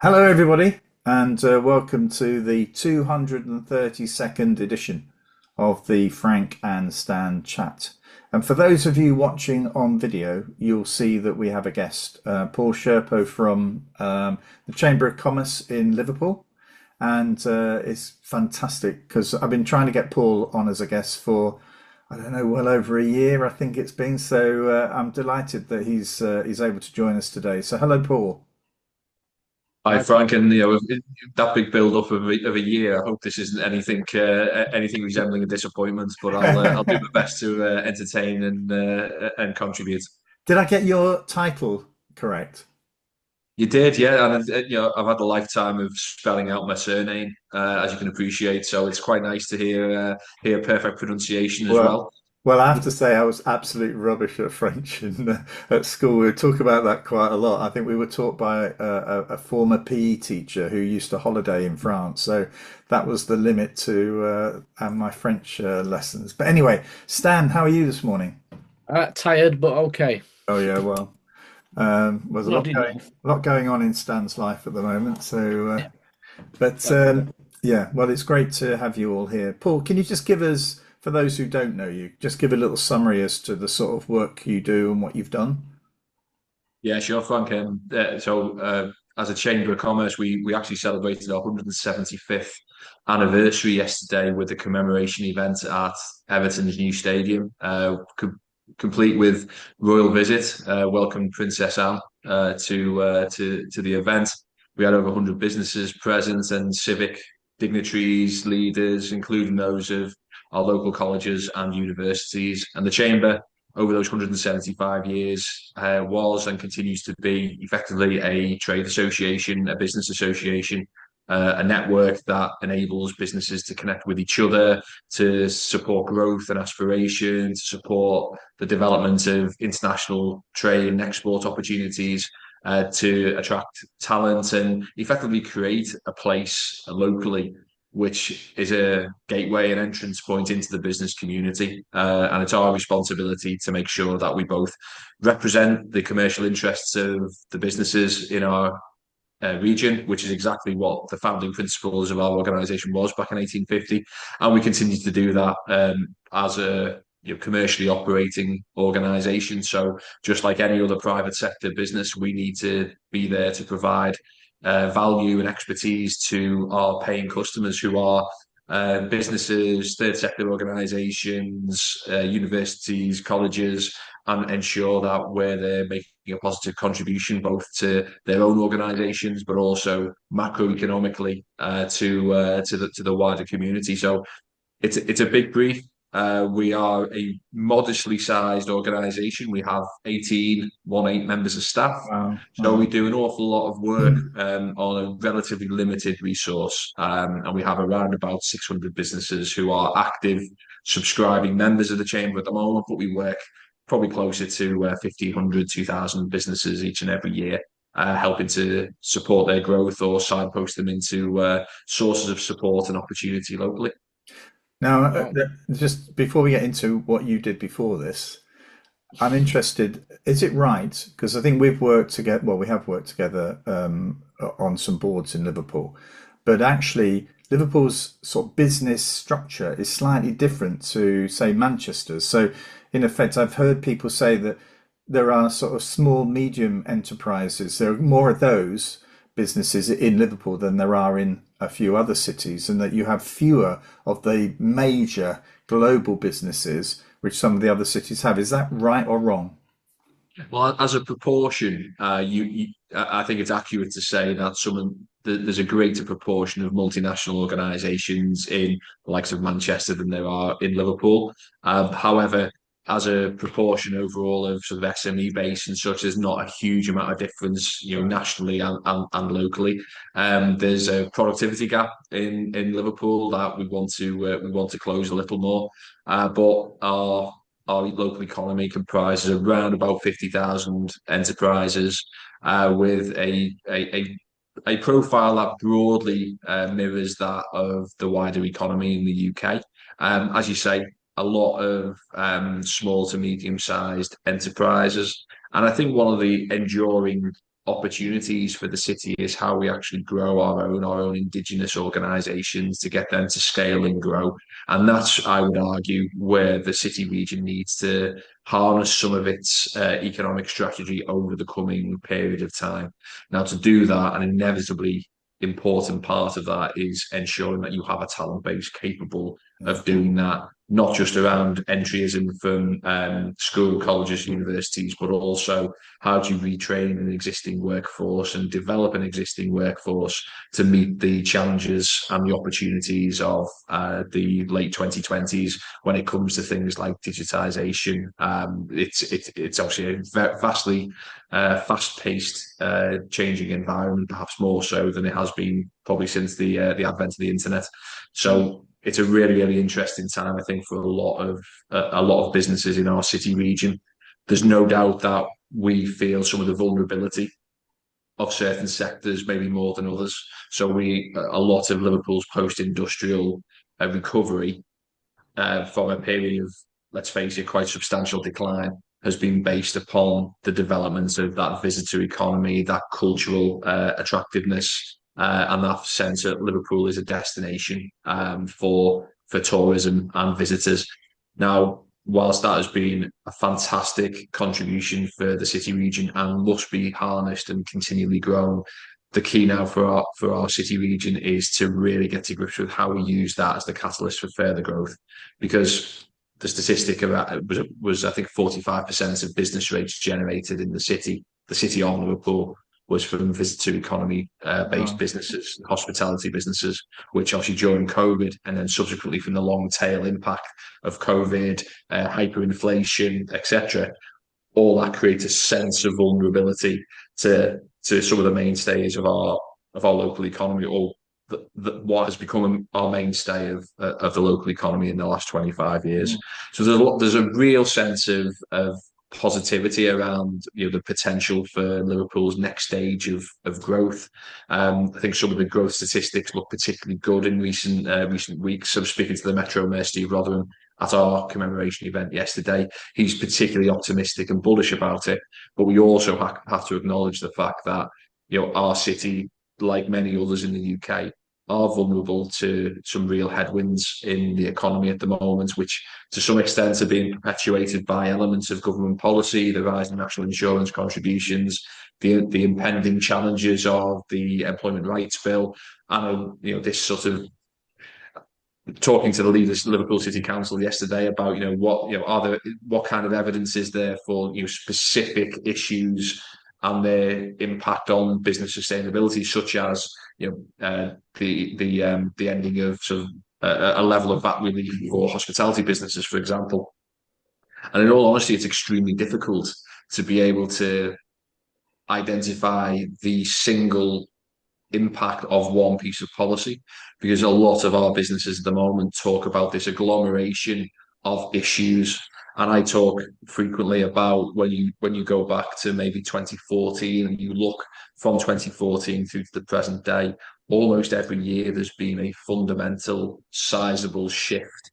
Hello, everybody, and welcome to the 232nd edition of the Frank and Stan chat. And for those of you watching on video, you'll see that we have a guest, Paul Cherpeau from the Chamber of Commerce in Liverpool. And it's fantastic because I've been trying to get Paul on as a guest for, I don't know, well over a year, I think it's been. So I'm delighted that he's able to join us today. So hello, Paul. Hi Hi. Frank, and that big build-up of a year. I hope this isn't anything resembling a disappointment, but I'll do my best to entertain and contribute. Did I get your title correct? You did, yeah, and I've had a lifetime of spelling out my surname, as you can appreciate. So it's quite nice to hear perfect pronunciation as Well, well. well, I have to say I was absolute rubbish at French at school. We talk about that quite a lot. I think we were taught by a former PE teacher who used to holiday in France, so that was the limit to my French lessons. But anyway, Stan, how are you this morning? Tired, but okay. Oh yeah, well, there's Not enough. a lot going on in Stan's life at the moment. So, Yeah, but that's it. yeah, well, it's great to have you all here. Paul, can you just give us, for those who don't know you, just give a little summary as to the sort of work you do and what you've done? Yeah, sure, Frank. As a Chamber of Commerce, we actually celebrated our 175th anniversary yesterday with a commemoration event at Everton's new stadium, complete with royal visit. Welcomed Princess Anne to the event. We had over 100 businesses present and civic dignitaries, leaders, including those of our local colleges and universities, and the Chamber over those 175 years was and continues to be effectively a trade association, a business association, a network that enables businesses to connect with each other, to support growth and aspiration, to support the development of international trade and export opportunities. To attract talent and effectively create a place locally which is a gateway and entrance point into the business community. And it's our responsibility to make sure that we both represent the commercial interests of the businesses in our region, which is exactly what the founding principles of our organisation was back in 1850. And we continue to do that as a commercially operating organisation. So just like any other private sector business, we need to be there to provide value and expertise to our paying customers who are businesses, third sector organisations, universities, colleges, and ensure that we're there making a positive contribution both to their own organisations, but also macroeconomically to the wider community. So it's a big brief. We are a modestly sized organisation. We have 18 members of staff. Wow, So we wow. do an awful lot of work on a relatively limited resource. And we have around about 600 businesses who are active, subscribing members of the Chamber at the moment, but we work probably closer to 1,500, 2,000 businesses each and every year. Helping to support their growth or signpost them into sources of support and opportunity locally. Now, Wow. just before we get into what you did before this, I'm interested, is it right? Because I think we've worked together, well, we have worked together on some boards in Liverpool, but actually, Liverpool's sort of business structure is slightly different to, say, Manchester's. So, in effect, I've heard people say that there are sort of small, medium enterprises. There are more of those businesses in Liverpool than there are in a few other cities, and that you have fewer of the major global businesses which some of the other cities have. Is that right or wrong? Well, as a proportion, I think it's accurate to say that there's a greater proportion of multinational organisations in the likes of Manchester than there are in Liverpool. However, as a proportion overall of sort of SME base and such, there's not a huge amount of difference, Right. nationally and locally. There's a productivity gap in Liverpool that we want to close a little more, but our local economy comprises around about 50,000 enterprises with a profile that broadly mirrors that of the wider economy in the UK. As you say, a lot of small to medium sized enterprises. And I think one of the enduring opportunities for the city is how we actually grow our own indigenous organisations to get them to scale and grow. And that's, I would argue, where the city region needs to harness some of its economic strategy over the coming period of time. Now, to do that, an inevitably important part of that is ensuring that you have a talent base capable of doing that, not just around entryism from school, colleges, universities, but also how do you retrain an existing workforce and develop an existing workforce to meet the challenges and the opportunities of the late 2020s when it comes to things like digitization. It's obviously a vastly fast-paced, changing environment, perhaps more so than it has been probably since the advent of the internet. So it's a really, really interesting time, I think, for a lot of businesses in our city region. There's no doubt that we feel some of the vulnerability of certain sectors, maybe more than others. So a lot of Liverpool's post-industrial recovery from a period of, let's face it, quite substantial decline has been based upon the development of that visitor economy, that cultural attractiveness, and that sense that Liverpool is a destination for tourism and visitors. Now, whilst that has been a fantastic contribution for the city region and must be harnessed and continually grown, the key now for our city region is to really get to grips with how we use that as the catalyst for further growth. Because the statistic about it was I think 45% of business rates generated in the city of Liverpool was from visitor economy based businesses, hospitality businesses, which obviously during COVID and then subsequently from the long tail impact of COVID, hyperinflation, etc., all that creates a sense of vulnerability to some of the mainstays of our local economy, or what has become our mainstay of the local economy in the last 25 years. So there's a real sense of positivity around the potential for Liverpool's next stage of growth. I think some of the growth statistics look particularly good in recent weeks. I'm speaking to the Metro Mayor Steve Rotherham at our commemoration event yesterday. He's particularly optimistic and bullish about it, but we also have to acknowledge the fact that our city, like many others in the UK, are vulnerable to some real headwinds in the economy at the moment, which to some extent are being perpetuated by elements of government policy, the rise in national insurance contributions, the impending challenges of the Employment Rights Bill, and this sort of talking to the leaders of Liverpool City Council yesterday about what kind of evidence is there for specific issues and their impact on business sustainability, such as the ending of sort of a level of VAT relief for hospitality businesses, for example. And in all honesty, it's extremely difficult to be able to identify the single impact of one piece of policy, because a lot of our businesses at the moment talk about this agglomeration of issues. And I talk frequently about when you go back to maybe 2014 and you look from 2014 through to the present day, almost every year there's been a fundamental, sizable shift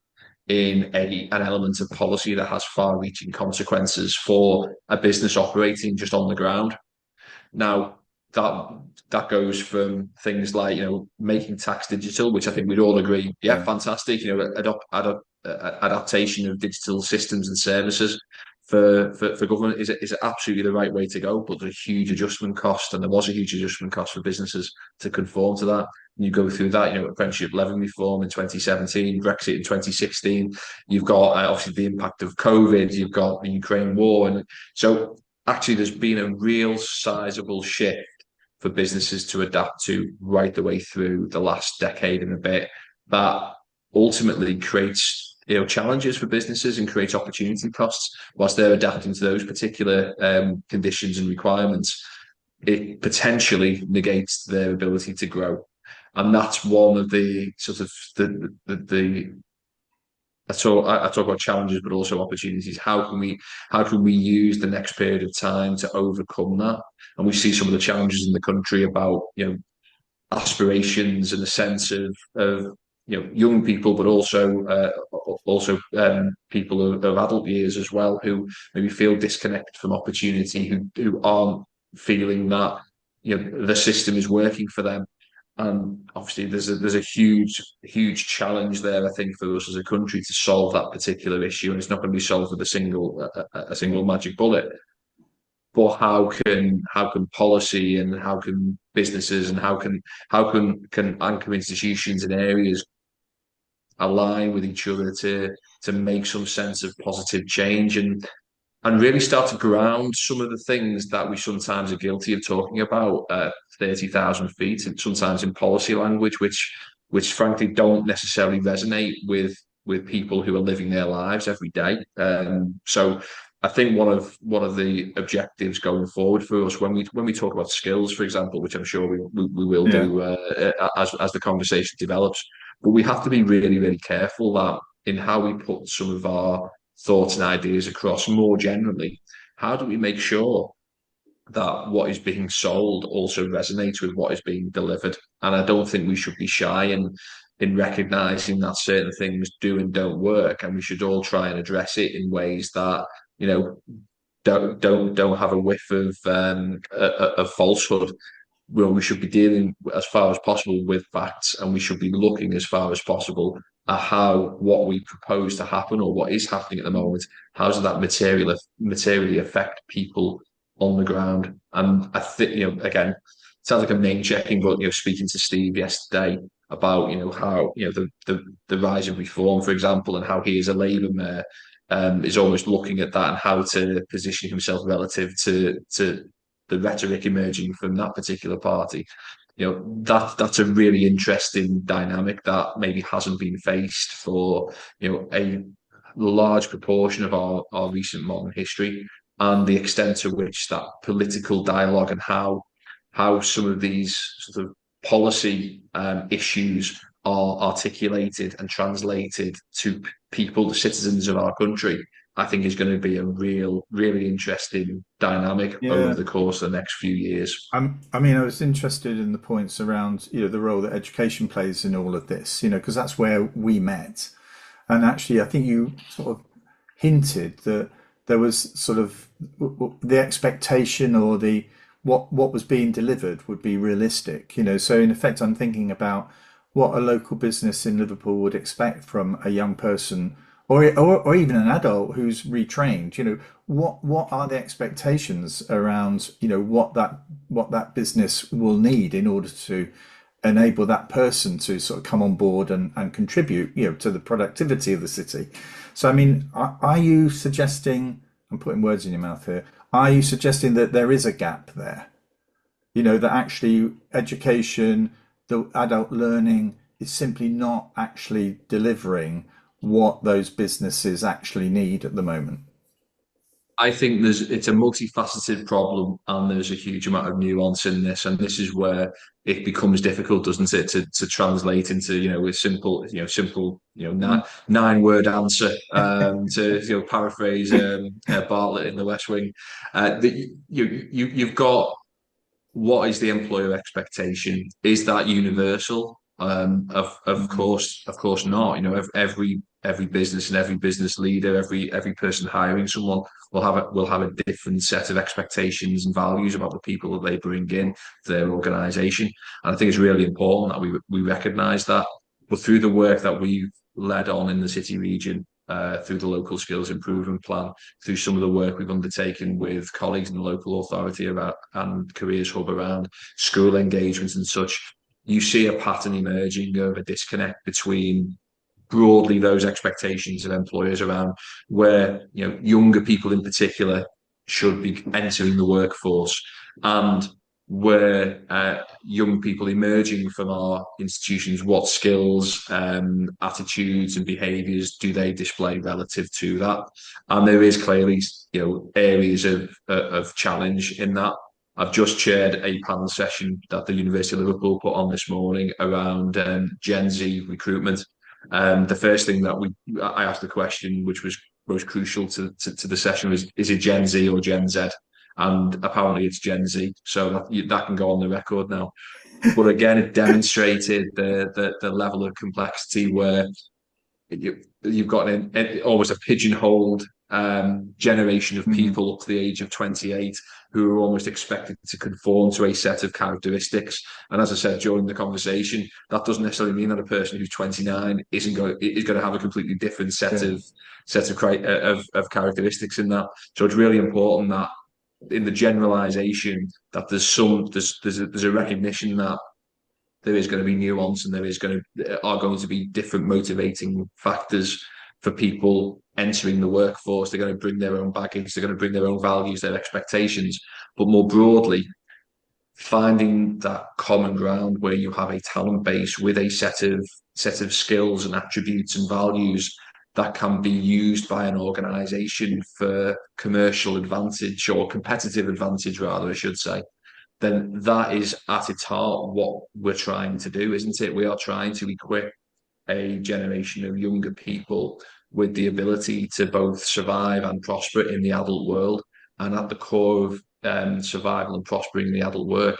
in an element of policy that has far-reaching consequences for a business operating just on the ground. Now, that goes from things like making tax digital, which I think we'd all agree, fantastic. Adaptation of digital systems and services for government is absolutely the right way to go. But there's a huge adjustment cost, and there was a huge adjustment cost for businesses to conform to that. And you go through that, apprenticeship levy reform in 2017, Brexit in 2016. You've got obviously the impact of COVID. You've got the Ukraine war, and so actually there's been a real sizable shift for businesses to adapt to right the way through the last decade and a bit, that ultimately creates challenges for businesses and creates opportunity costs whilst they're adapting to those particular conditions and requirements. It potentially negates their ability to grow, and that's one of the sort of I talk about challenges, but also opportunities. How can we use the next period of time to overcome that? And we see some of the challenges in the country about aspirations and a sense of young people, but also people of adult years as well, who maybe feel disconnected from opportunity, who aren't feeling that the system is working for them. And obviously, there's a huge challenge there, I think, for us as a country to solve that particular issue, and it's not going to be solved with a single magic bullet. But how can policy and how can businesses and how can anchor institutions in areas align with each other to make some sense of positive change and really start to ground some of the things that we sometimes are guilty of talking about 30,000 feet, and sometimes in policy language, which frankly don't necessarily resonate with people who are living their lives every day. So I think one of the objectives going forward for us when we talk about skills, for example, which I'm sure we will Yeah. do as the conversation develops, but we have to be really, really careful that in how we put some of our thoughts and ideas across more generally. How do we make sure that what is being sold also resonates with what is being delivered? And I don't think we should be shy in recognizing that certain things do and don't work, and we should all try and address it in ways that don't have a whiff of falsehood. Well, we should be dealing as far as possible with facts, and we should be looking as far as possible at how what we propose to happen or what is happening at the moment, how does that materially affect people on the ground? And I think, again, sounds like I'm name checking, but speaking to Steve yesterday about how the rise of reform, for example, and how he is a Labour mayor, is almost looking at that and how to position himself relative to the rhetoric emerging from that particular party. That's a really interesting dynamic that maybe hasn't been faced for a large proportion of our recent modern history, and the extent to which that political dialogue and how some of these sort of policy issues are articulated and translated to people, the citizens of our country, I think is going to be a really interesting dynamic over Yeah. the course of the next few years. I mean, I was interested in the points around, the role that education plays in all of this, because that's where we met. And actually, I think you sort of hinted that there was sort of the expectation or the what was being delivered would be realistic, So in effect, I'm thinking about what a local business in Liverpool would expect from a young person or even an adult who's retrained. What are the expectations around what that business will need in order to enable that person to sort of come on board and contribute to the productivity of the city. So I mean, are you suggesting, I'm putting words in your mouth here, are you suggesting that there is a gap there, that actually education, the adult learning is simply not actually delivering what those businesses actually need at the moment? I think it's a multifaceted problem, and there's a huge amount of nuance in this, and this is where it becomes difficult, doesn't it, to translate into a simple nine-word answer to paraphrase Bartlett in The West Wing. That you've got, what is the employer expectation? Is that universal? Of course not. Every business and every business leader, every person hiring someone will have a different set of expectations and values about the people that they bring in their organisation. And I think it's really important that we recognise that. But through the work that we've led on in the City Region, through the local skills improvement plan, through some of the work we've undertaken with colleagues in the local authority and careers hub around school engagement and such, you see a pattern emerging of a disconnect between broadly those expectations of employers around where younger people in particular should be entering the workforce, and where young people emerging from our institutions, what skills, attitudes and behaviours do they display relative to that? And there is clearly areas of challenge in that. I've just chaired a panel session that the University of Liverpool put on this morning around Gen Z recruitment. The first thing that I asked the question, which was most crucial to the session, was, is it Gen Z or Gen Z? And apparently it's Gen Z, so that can go on the record now. But again, it demonstrated the level of complexity where you've got almost a pigeonholed generation of people up to the age of 28 who are almost expected to conform to a set of characteristics. And as I said during the conversation, that doesn't necessarily mean that a person who's 29 is going to have a completely different set of characteristics in that. So it's really important that in the generalization that there's a recognition that there is going to be nuance and are going to be different motivating factors for people entering the workforce. They're going to bring their own baggage, they're going to bring their own values, their expectations. But more broadly, finding that common ground where you have a talent base with a set of skills and attributes and values that can be used by an organization for commercial advantage, or competitive advantage rather, I should say, then that is at its heart what we're trying to do, isn't it? We are trying to equip a generation of younger people with the ability to both survive and prosper in the adult world. And at the core of survival and prospering in the adult world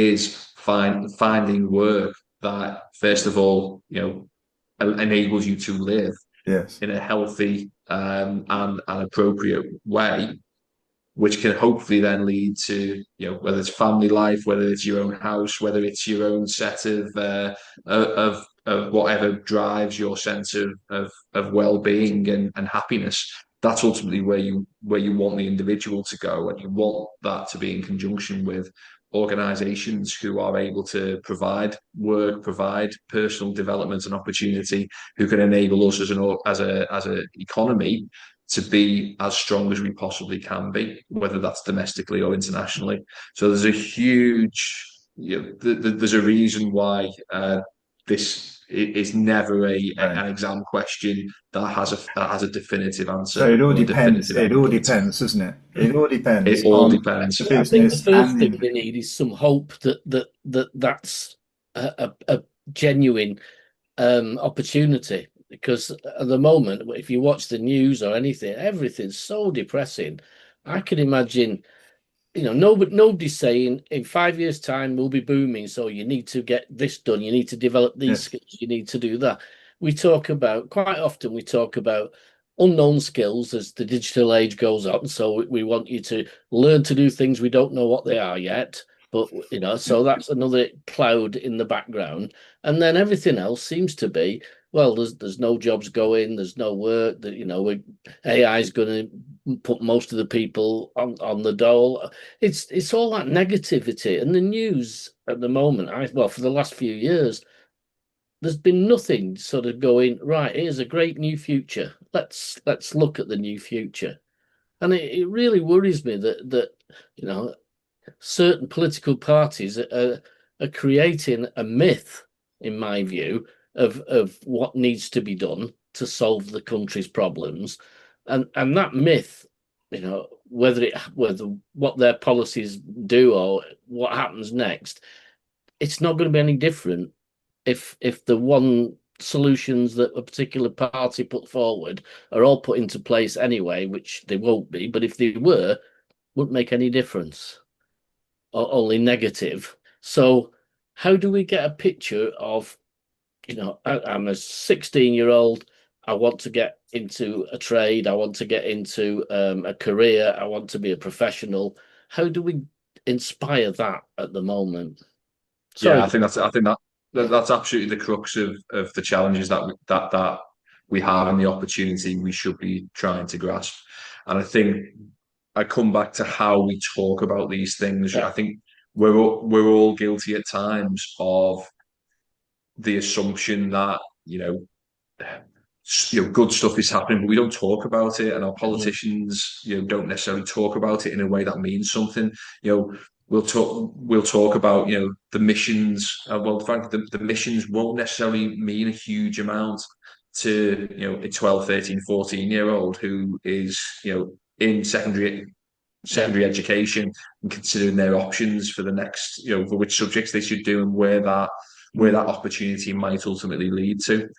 is finding work that, first of all, enables you to live in a healthy and appropriate way, which can hopefully then lead to, whether it's family life, whether it's your own house, whether it's your own set of whatever drives your sense of well-being and happiness. That's ultimately where you want the individual to go, and you want that to be in conjunction with organisations who are able to provide work, provide personal development and opportunity, who can enable us as an economy to be as strong as we possibly can be, whether that's domestically or internationally. So there's a huge, there's a reason why this is never an exam question that has a definitive answer. So it all depends. It all depends, doesn't it? It all depends. It all depends. I think the first thing we need is some hope that's a genuine opportunity. Because at the moment, if you watch the news or anything, everything's so depressing. I can imagine, nobody's saying in 5 years' time we'll be booming, so you need to get this done, you need to develop these skills, you need to do that. Quite often we talk about unknown skills as the digital age goes on. So we want you to learn to do things we don't know what they are yet. But, so that's another cloud in the background. And then everything else seems to be, well, there's no jobs going, there's no work, AI is going to put most of the people on the dole. It's all that negativity. And the news at the moment, for the last few years, there's been nothing sort of going, right, here's a great new future. Let's look at the new future. And it really worries me that certain political parties are creating a myth, in my view, of what needs to be done to solve the country's problems, and that myth, whether what their policies do or what happens next, it's not going to be any different if the one solutions that a particular party put forward are all put into place anyway, which they won't be, but if they wouldn't make any difference, or only negative. So how do we get a picture of, I'm a 16-year-old, I want to get into a trade, I want to get into a career, I want to be a professional. How do we inspire that at the moment? Sorry. Yeah, I think that's absolutely the crux of the challenges that we have and the opportunity we should be trying to grasp. And I think I come back to how we talk about these things. Yeah. I think we're all guilty at times of the assumption that good stuff is happening, but we don't talk about it, and our politicians don't necessarily talk about it in a way that means something. We'll talk about the missions. Frankly, the missions won't necessarily mean a huge amount to a 12, 13, 14-year-old who is in secondary education and considering their options for the next, for which subjects they should do and where that opportunity might ultimately lead to.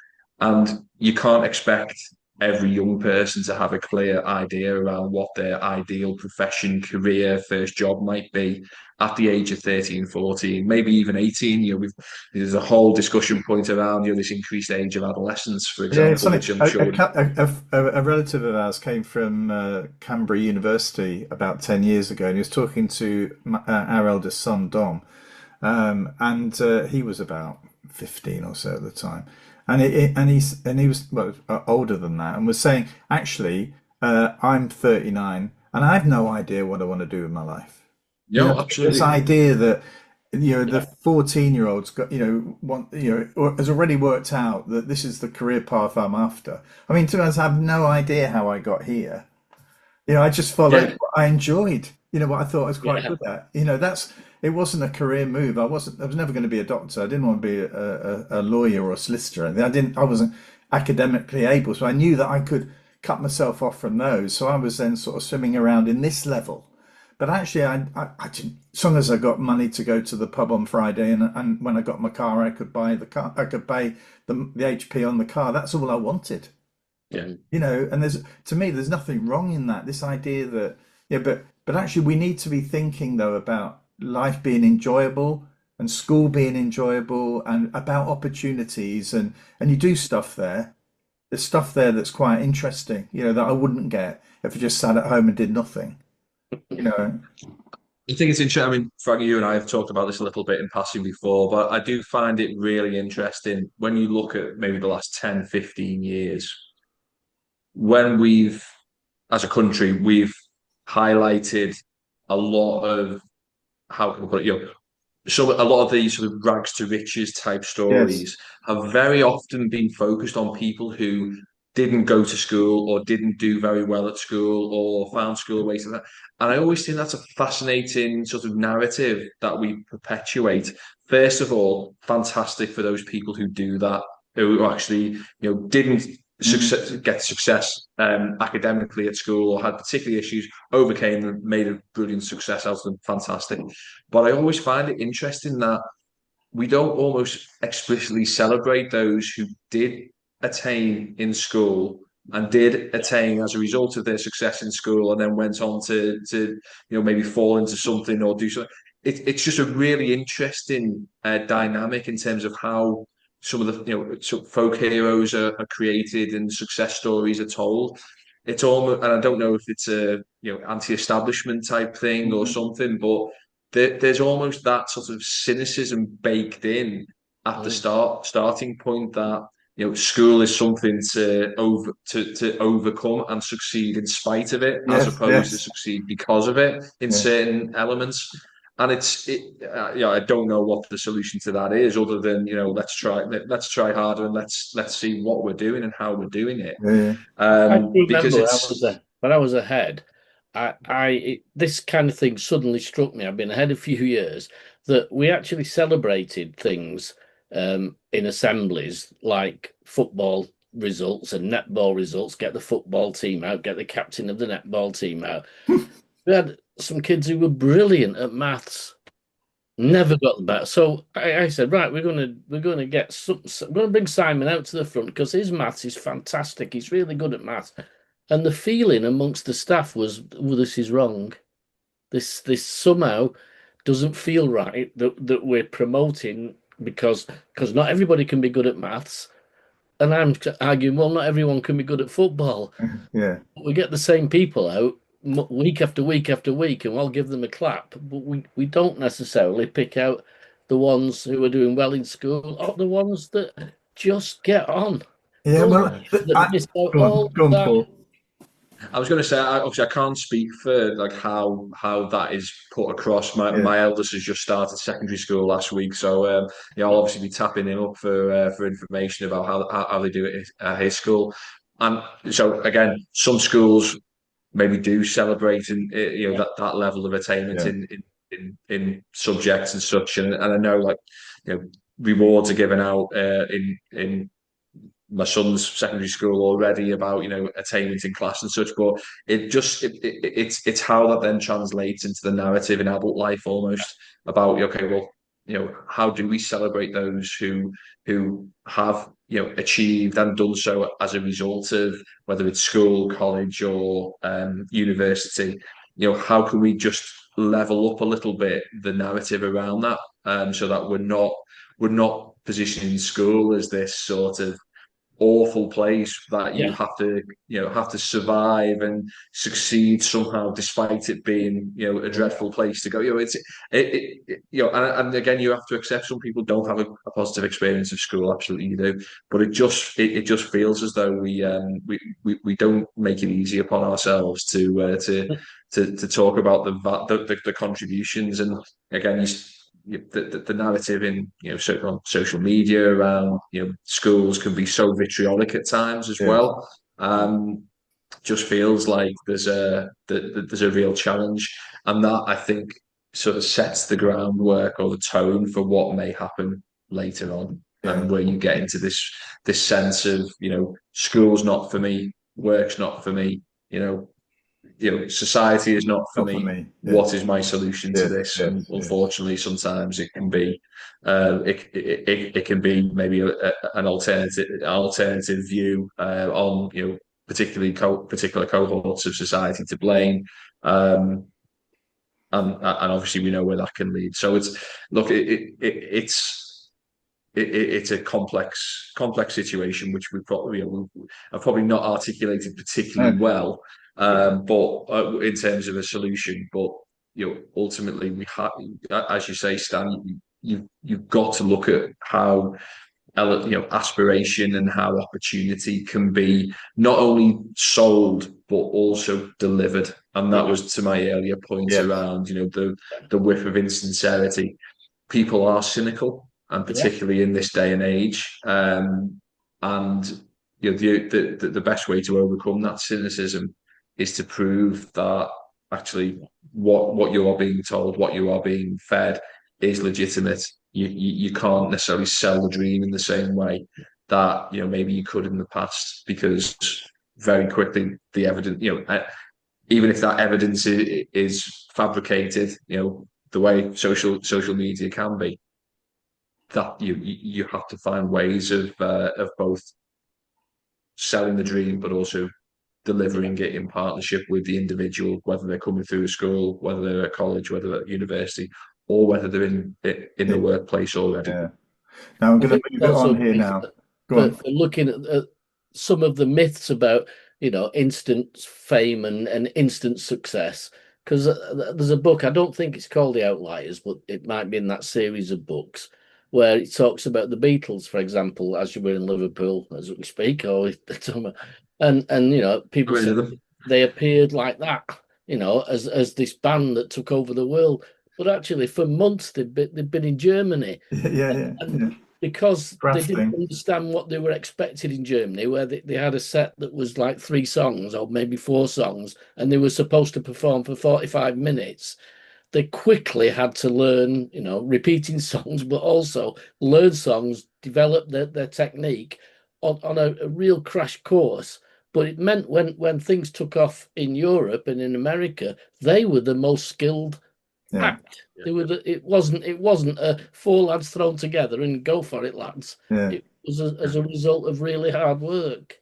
And you can't expect every young person to have a clear idea around what their ideal profession, career, first job might be at the age of 13, 14, maybe even 18. There's a whole discussion point around this increased age of adolescence, for Yeah, it's example, something. which I'm sure. A relative of ours came from Canberra University about 10 years ago, and he was talking to our eldest son, Dom, and he was about 15 or so at the time, and he was well older than that, and was saying, actually, I'm 39, and I have no idea what I want to do with my life. No, This absolutely. idea that the Yeah. 14-year-old's got or has already worked out that this is the career path I'm after. I mean, to be honest, I have no idea how I got here. I just followed Yeah, what I enjoyed, what I thought I was quite Yeah. good at. It wasn't a career move. I was never going to be a doctor. I didn't want to be a lawyer or a solicitor. I wasn't academically able. So I knew that I could cut myself off from those. So I was then sort of swimming around in this level. But actually, I didn't, as long as I got money to go to the pub on Friday, and when I got my car, I could buy the car, I could pay the HP on the car. That's all I wanted. yeah. And to me, there's nothing wrong in that. This idea that, but actually, we need to be thinking though about life being enjoyable and school being enjoyable and about opportunities, and you do stuff there. There's stuff there that's quite interesting, that I wouldn't get if I just sat at home and did nothing, you know. I think it's interesting. I mean, Frank, you and I have talked about this a little bit in passing before, but I do find it really interesting when you look at maybe the last 10, 15 years, when as a country, we've highlighted a lot of, how can I put it, so a lot of these sort of rags to riches type Yes. stories have very often been focused on people who didn't go to school or didn't do very well at school or found school ways of that. And I always think that's a fascinating sort of narrative that we perpetuate. First of all, fantastic for those people who do that, who actually, didn't Mm. get success academically at school or had particular issues, overcame them, made a brilliant success out of them. Fantastic. But I always find it interesting that we don't almost explicitly celebrate those who did attain in school and did attain as a result of their success in school and then went on to maybe fall into something or do something. It's just a really interesting dynamic in terms of how some of the sort of folk heroes are created and success stories are told. It's almost, and I don't know if it's a anti-establishment type thing or Mm. something, but there's almost that sort of cynicism baked in at the Mm. starting point that school is something to overcome and succeed in spite of it, as Yes, opposed to yes. succeed because of it in Yeah. certain elements. And I don't know what the solution to that is, other than let's try harder and let's see what we're doing and how we're doing it. I Because remember it's when I was ahead. This kind of thing suddenly struck me. I've been ahead a few years that we actually celebrated things in assemblies like football results and netball results. Get the football team out. Get the captain of the netball team out. We had some kids who were brilliant at maths. Never got the better. So I said, right, we're gonna get we're gonna bring Simon out to the front because his maths is fantastic. He's really good at maths. And the feeling amongst the staff was, well, this is wrong. This somehow doesn't feel right that we're promoting because not everybody can be good at maths. And I'm arguing, well, not everyone can be good at football. Yeah. We get the same people out week after week after week, and we'll give them a clap. But we don't necessarily pick out the ones who are doing well in school or the ones that just get on. Yeah. Those Well, that miss out all go on, that. Paul. I was going to say, obviously, I can't speak for like how that is put across. Yeah. My eldest has just started secondary school last week, so I'll obviously be tapping him up for information about how they do it at his school. And so again, some schools maybe do celebrate and Yeah. that level of attainment Yeah. in subjects and such. And I know like rewards are given out in my son's secondary school already about attainment in class and such, but it's how that then translates into the narrative in adult life almost about okay, well, how do we celebrate those who have achieved and done so as a result of whether it's school, college, or university? How can we just level up a little bit the narrative around that, so that we're not positioning school as this sort of awful place that you Yeah. have to survive and succeed somehow, despite it being a dreadful place to go. And again, you have to accept some people don't have a positive experience of school. Absolutely, you do. But it just feels as though we don't make it easy upon ourselves to talk about the contributions. And again, the narrative in social media around schools can be so vitriolic at times as well. Just feels like there's a real challenge, and that, I think, sort of sets the groundwork or the tone for what may happen later on. And where you get into this sense of school's not for me, work's not for me, society is not for me. What is my solution to this? And unfortunately, sometimes it can be, it can be maybe an alternative view on particular cohorts of society to blame, and obviously we know where that can lead. So it's a complex situation, which we probably have probably not articulated particularly well. But in terms of a solution, but ultimately we have, as you say, Stan, you've got to look at how aspiration and how opportunity can be not only sold but also delivered. And that was to my earlier point around the whiff of insincerity. People are cynical, and particularly in this day and age, and the best way to overcome that cynicism is to prove that actually what you are being told, what you are being fed, is legitimate. You can't necessarily sell the dream in the same way that maybe you could in the past, because very quickly the evidence, even if that evidence is fabricated, the way social media can be, that you have to find ways of both selling the dream but also delivering it in partnership with the individual, whether they're coming through a school, whether they're at college, whether they're at university, or whether they're in the workplace already. Now I'm going to move it on here now. For looking at some of the myths about instant fame and instant success, because there's a book, I don't think it's called The Outliers, but it might be in that series of books, where it talks about the Beatles, for example, as you were in Liverpool as we speak, or and people say they appeared like that, as this band that took over the world. But actually, for months they'd been in Germany, because they didn't understand what they were expected in Germany, where they had a set that was like 3 songs or maybe 4 songs, and they were supposed to perform for 45 minutes. They quickly had to learn, repeating songs, but also learn songs, develop their technique on a real crash course. But it meant when things took off in Europe and in America, they were the most skilled act. It wasn't a 4 lads thrown together and go for it, lads. It was as a result of really hard work.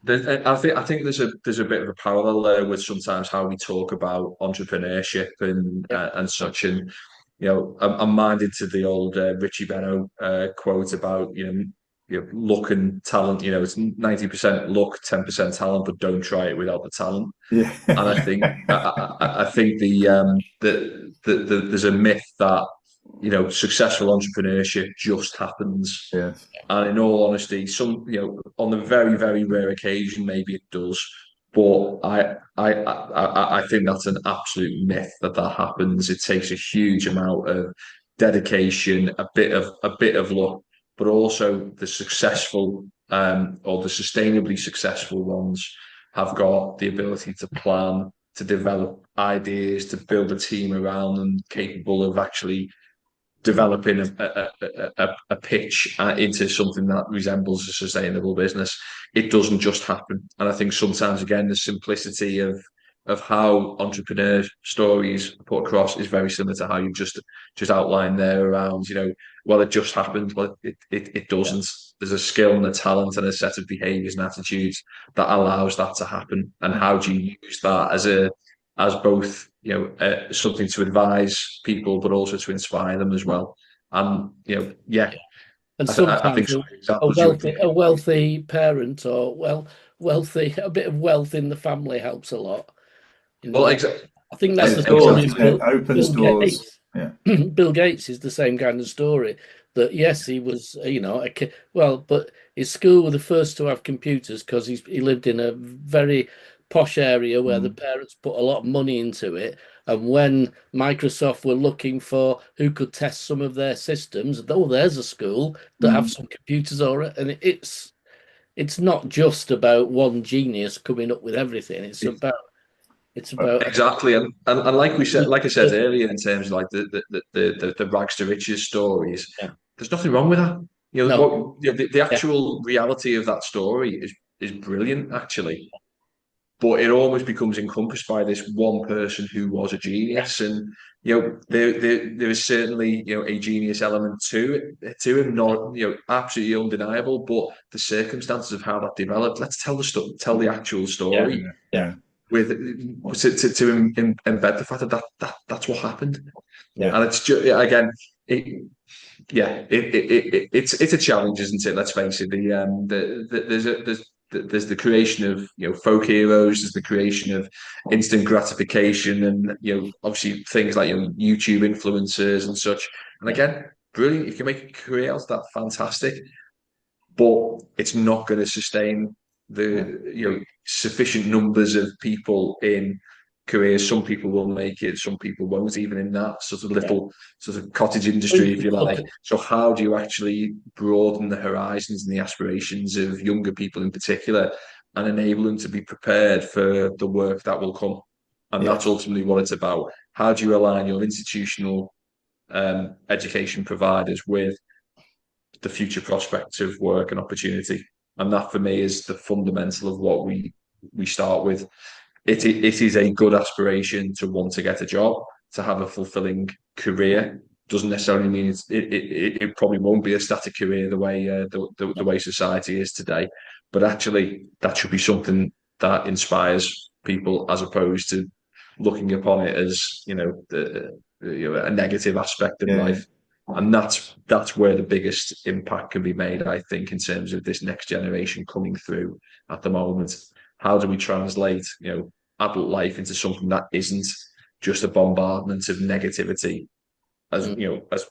I think there's a bit of a parallel there with sometimes how we talk about entrepreneurship and such. And I'm minded to the old Richie Benno quote about luck and talent. It's 90% luck, 10% talent, but don't try it without the talent. And I think there's a myth that successful entrepreneurship just happens. And in all honesty, on the very, very rare occasion, maybe it does. But I think that's an absolute myth that happens. It takes a huge amount of dedication, a bit of luck, but also the successful or the sustainably successful ones have got the ability to plan, to develop ideas, to build a team around them capable of actually developing a pitch into something that resembles a sustainable business. It doesn't just happen. And I think sometimes, again, the simplicity of of how entrepreneur stories are put across is very similar to how you've just outlined there around, well, it just happened. Well, it doesn't. There's a skill and a talent and a set of behaviours and attitudes that allows that to happen. And how do you use that as both, something to advise people, but also to inspire them as well? And, And I think sometimes some examples a wealthy parent or wealthy, a bit of wealth in the family helps a lot. Well, exactly. I think that's the Exactly. story of Opens Bill doors. Gates. Yeah. Bill Gates is the same kind of story. That yes, he was, but his school were the first to have computers because he lived in a very posh area where the parents put a lot of money into it. And when Microsoft were looking for who could test some of their systems, there's a school that have some computers already, and it's not just about one genius coming up with everything. It's about exactly, and like I said earlier, in terms of like the rags to riches stories, there's nothing wrong with that. No. The actual reality of that story is brilliant, actually. But it almost becomes encompassed by this one person who was a genius, and there is certainly a genius element to him, not absolutely undeniable. But the circumstances of how that developed, let's tell the actual story. Yeah. With to embed the fact that's what happened. Yeah. And it's just, again, it's a challenge, isn't it? Let's face it. There's the creation of folk heroes. There's the creation of instant gratification, and obviously things like YouTube influencers and such. And again, brilliant. If you make a career out of that, fantastic. But it's not going to sustain the sufficient numbers of people in careers. Some people will make it, some people won't, even in that sort of little sort of cottage industry, if you like. So how do you actually broaden the horizons and the aspirations of younger people in particular, and enable them to be prepared for the work that will come? And that's ultimately what it's about. How do you align your institutional education providers with the future prospects of work and opportunity? And that, for me, is the fundamental of what we start with. It is a good aspiration to want to get a job, to have a fulfilling career. Doesn't necessarily mean it probably won't be a static career the way the way society is today. But actually, that should be something that inspires people, as opposed to looking upon it as a negative aspect of life. And that's where the biggest impact can be made, I think, in terms of this next generation coming through at the moment. How do we translate, adult life into something that isn't just a bombardment of negativity, as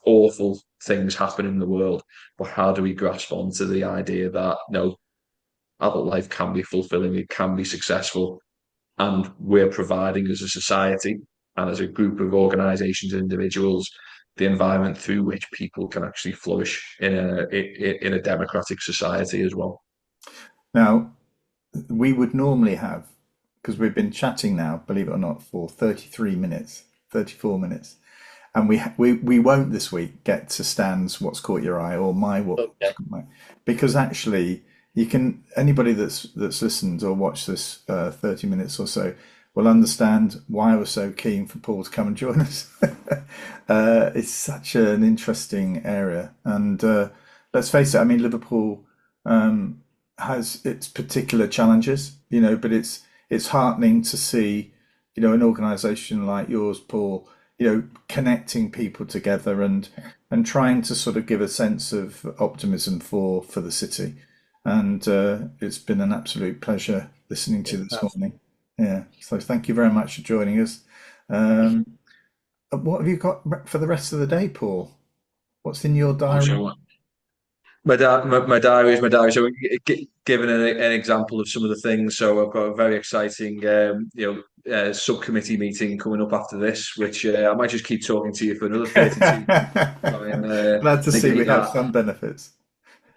awful things happen in the world? But how do we grasp onto the idea that no, adult life can be fulfilling, it can be successful, and we're providing as a society and as a group of organisations and individuals the environment through which people can actually flourish in a democratic society as well. Now, we would normally have, because we've been chatting now, believe it or not, for 33 minutes, 34 minutes. And we won't this week get to Stan's What's Caught Your Eye or my because actually anybody that's listened or watched this 30 minutes or so will understand why I was so keen for Paul to come and join us. It's such an interesting area. And let's face it, I mean, Liverpool has its particular challenges, but it's heartening to see, an organisation like yours, Paul, connecting people together and trying to sort of give a sense of optimism for the city. And it's been an absolute pleasure listening to you this morning. Yeah, so thank you very much for joining us. What have you got for the rest of the day, Paul? What's in your diary? My diary is my diary. So, given an example of some of the things, so I've got a very exciting, subcommittee meeting coming up after this, which I might just keep talking to you for another 32 minutes. Glad to see we have some benefits.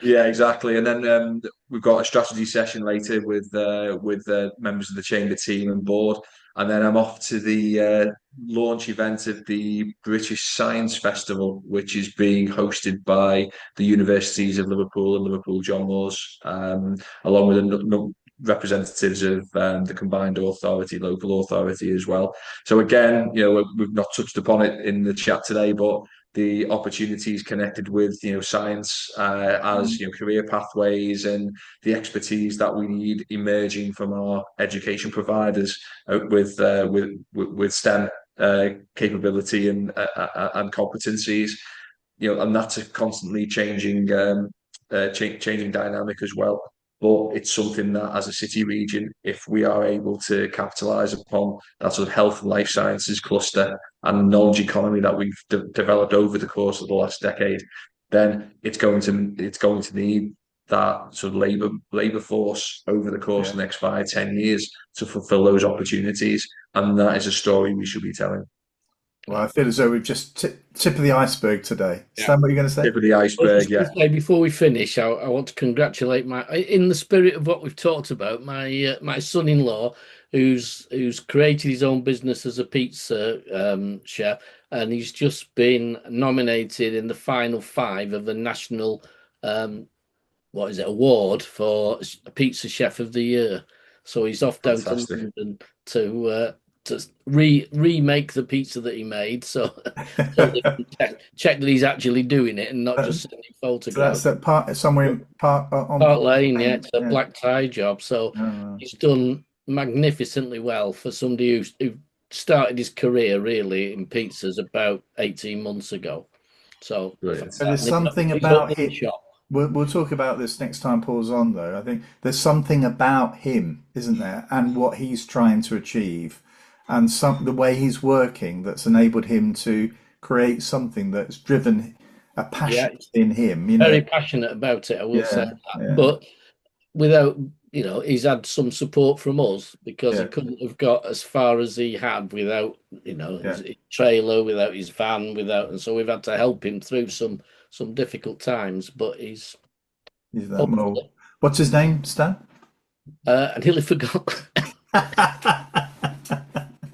Yeah, exactly. And then we've got a strategy session later with members of the chamber team and board. And then I'm off to the launch event of the British Science Festival, which is being hosted by the universities of Liverpool and Liverpool John Moores, along with representatives of the combined authority, local authority as well. So again, we've not touched upon it in the chat today, but the opportunities connected with science as career pathways, and the expertise that we need emerging from our education providers with STEM capability and competencies, and that's a constantly changing changing dynamic as well. But it's something that, as a city region, if we are able to capitalise upon that sort of health and life sciences cluster and knowledge economy that we've developed over the course of the last decade, then it's going to need that sort of labour force over the course of the next 5-10 years to fulfil those opportunities, and that is a story we should be telling. Well, I feel as though we've just tip of the iceberg today. Stan, what are you going to say? Tip of the iceberg, yeah. Before we finish, I want to congratulate in the spirit of what we've talked about, my son-in-law, who's created his own business as a pizza chef, and he's just been nominated in the final 5 of the national award for Pizza Chef of the Year. So he's off down to London to remake the pizza that he made, so they can check that he's actually doing it and not just sending photographs. So that's somewhere in Park Lane, yeah. It's a black tie job, so he's done magnificently well for somebody who started his career really in pizzas about 18 months ago. So there's something about him. We'll talk about this next time Paul's on, though. I think there's something about him, isn't there, and what he's trying to achieve, and the way he's working that's enabled him to create something that's driven a passion in him. Very passionate about it, I will say that. Yeah. But without, he's had some support from us, because he couldn't have got as far as he had without, his trailer, without his van, and so we've had to help him through some difficult times. But he's that more. What's his name, Stan? I nearly forgot.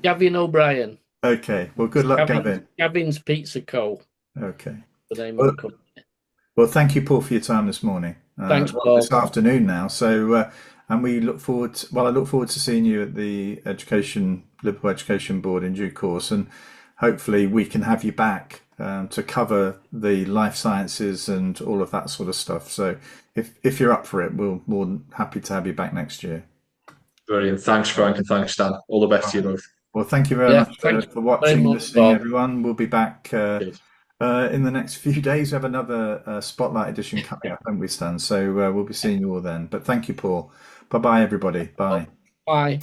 Gavin O'Brien. Okay. Well, good luck, Gavin. Gavin's Pizza Co. Okay. The name of the company. Well, thank you, Paul, for your time this morning. Thanks, Paul. This afternoon now. So, and we look forward. I look forward to seeing you at the Liverpool Education Board in due course, and hopefully we can have you back to cover the life sciences and all of that sort of stuff. So, if you're up for it, we're more than happy to have you back next year. Brilliant. Thanks, Frank, and thanks, Stan. All the best to you both. Well, thank you very much for watching, listening, everyone. We'll be back in the next few days. We have another Spotlight edition coming up, haven't we, Stan? So we'll be seeing you all then. But thank you, Paul. Bye-bye, everybody. Bye. Bye.